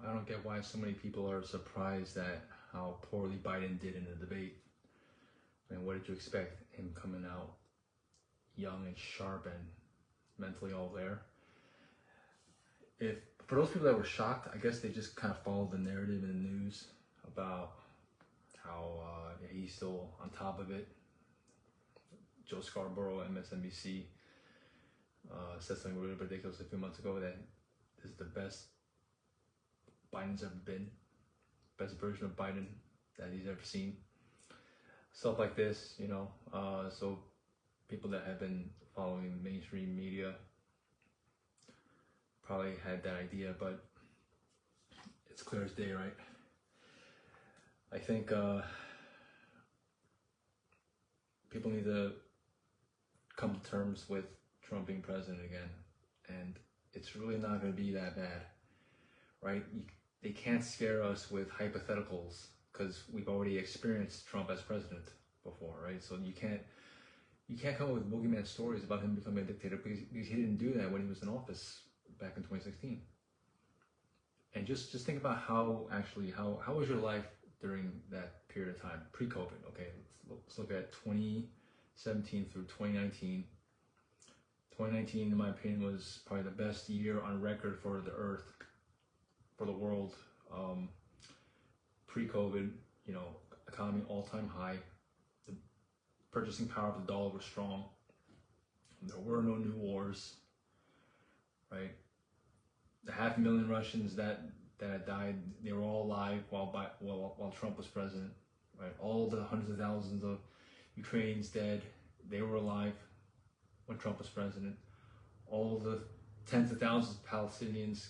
I don't get why so many people are surprised at how poorly Biden did in the debate. I mean, what did you expect? Him coming out young and sharp and mentally all there. If for those people that were shocked, I guess they just kind of followed the narrative in the news about how he's still on top of it. Joe Scarborough, MSNBC, said something really ridiculous a few months ago that this is the best Biden's ever been, best version of Biden that he's ever seen. Stuff like this, you know. So people that have been following mainstream media probably had that idea, but it's clear as day, right? I think people need to come to terms with Trump being president again, and it's really not going to be that bad, right? They can't scare us with hypotheticals because we've already experienced Trump as president before, right? So you can't come up with boogeyman stories about him becoming a dictator because he didn't do that when he was in office back in 2016. And just think about how was your life during that period of time, pre-COVID? Okay, let's look at 2017 through 2019. 2019, in my opinion, was probably the best year on record for the earth, for the world. Pre-COVID, you know, economy all-time high. The purchasing power of the dollar was strong. There were no new wars, right? The 500,000 Russians that had died, they were all alive while Trump was president, right? All the hundreds of thousands of Ukrainians dead, they were alive when Trump was president. All the tens of thousands of Palestinians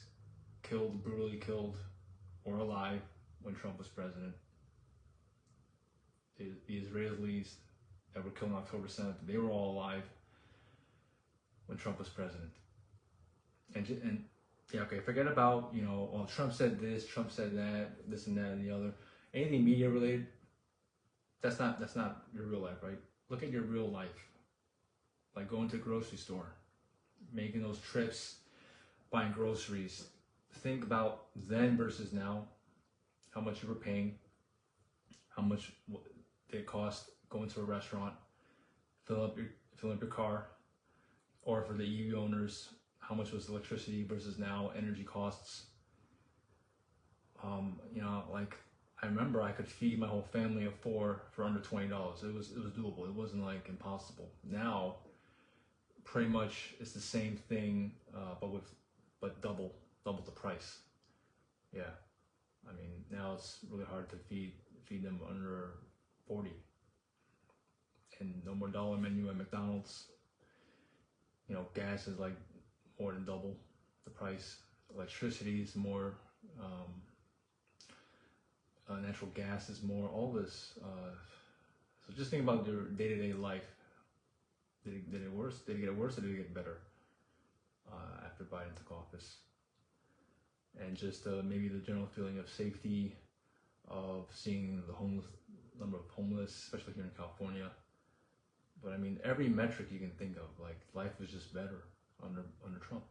killed, brutally killed, were alive when Trump was president. The Israelis that were killed on October 7th, they were all alive when Trump was president. And yeah, okay, forget about, you know, well, Trump said this, Trump said that, this and that and the other. Anything media related, that's not your real life, right? Look at your real life. Like going to the grocery store, making those trips, buying groceries. Think about then versus now, how much you were paying, how much did it cost going to a restaurant, fill up your car, or for the EV owners, how much was electricity versus now energy costs. You know, like I remember I could feed my whole family of 4 for under $20. It was doable. It wasn't like impossible. Now, pretty much it's the same thing, but double the price. Yeah, I mean now it's really hard to feed them under 40. And no more dollar menu at McDonald's. You know, gas is like more than double the price. Electricity is more. Natural gas is more. All this. So just think about your day-to-day life. Did it get worse? Did it get worse or did it get better after Biden took office? And just maybe the general feeling of safety, of seeing the number of homeless, especially here in California. But I mean, every metric you can think of, like life was just better under Trump.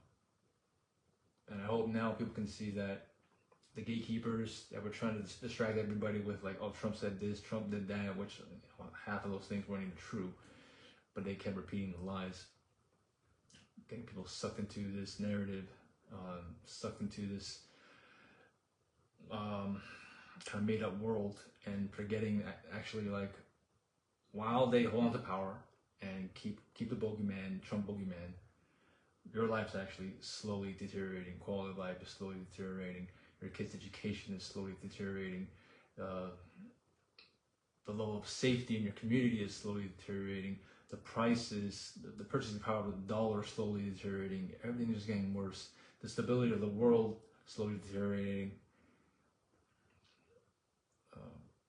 And I hope now people can see that the gatekeepers that were trying to distract everybody with like, oh, Trump said this, Trump did that, which half of those things weren't even true, but they kept repeating the lies, getting people sucked into this narrative, sucked into this kind of made up world, and forgetting that actually, like, while they hold on to power and keep the bogeyman, Trump bogeyman, your life's actually slowly deteriorating. Quality of life is slowly deteriorating. Your kids' education is slowly deteriorating. The level of safety in your community is slowly deteriorating. The prices, the purchasing power of the dollar is slowly deteriorating. Everything is getting worse. The stability of the world slowly deteriorating.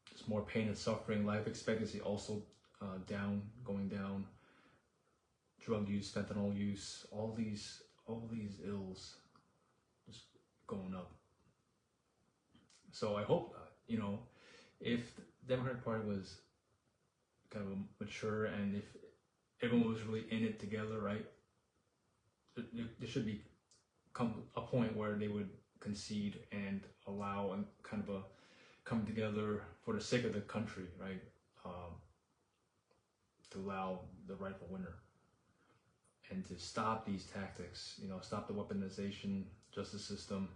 There's more pain and suffering. Life expectancy also going down. Drug use, fentanyl use, all these ills just going up. So I hope, you know, if the Democratic Party was kind of mature and if everyone was really in it together, right, there should come a point where they would concede and allow and kind of a come together for the sake of the country, right? To allow the rightful winner and to stop these tactics, stop the weaponization justice system,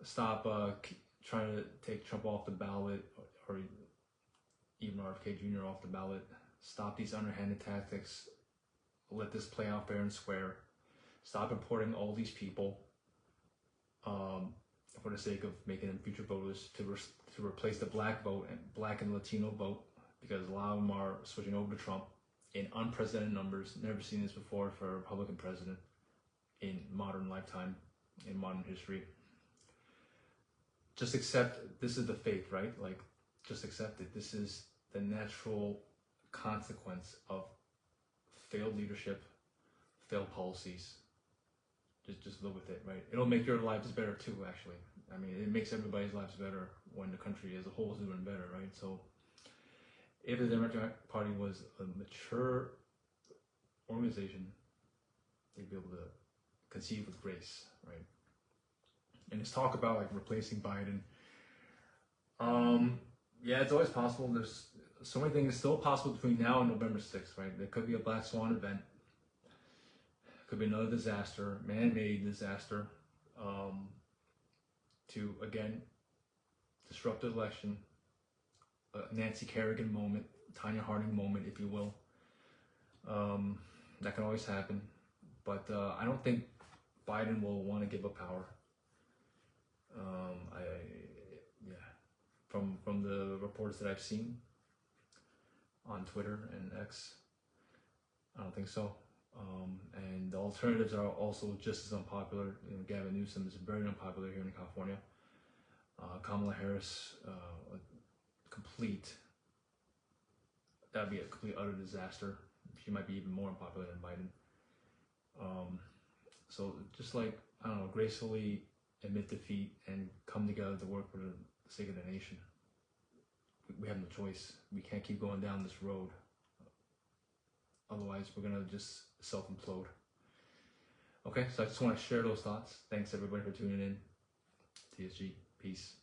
stop trying to take Trump off the ballot or even RFK Jr. off the ballot, stop these underhanded tactics, let this play out fair and square, stop importing all these people for the sake of making them future voters to replace the black vote and black and Latino vote, because a lot of them are switching over to Trump in unprecedented numbers. Never seen this before for a Republican president in modern lifetime, in modern history. Just accept this is the faith, right? Like, just accept it. This is the natural consequence of failed leadership, failed policies. Just live with it, right? It'll make your lives better too, actually. I mean, it makes everybody's lives better when the country as a whole is doing better, right? So if the Democratic Party was a mature organization, they'd be able to conceive with grace, right? And this talk about like replacing Biden, yeah, it's always possible. There's so many things still possible between now and November 6th, right? There could be a black swan event. Could be another disaster, man-made disaster, to again disrupt the election. A Nancy Kerrigan moment, Tanya Harding moment, if you will. That can always happen, but I don't think Biden will want to give up power. From the reports that I've seen on Twitter and X, I don't think so. And the alternatives are also just as unpopular. Gavin Newsom is very unpopular here in California. Kamala Harris, that'd be a complete utter disaster. She might be even more unpopular than Biden. So just like, I don't know, gracefully admit defeat and come together to work for the sake of the nation. We have no choice. We can't keep going down this road. Otherwise, we're gonna just self-implode. Okay, so I just want to share those thoughts. Thanks everybody for tuning in. TSG, peace.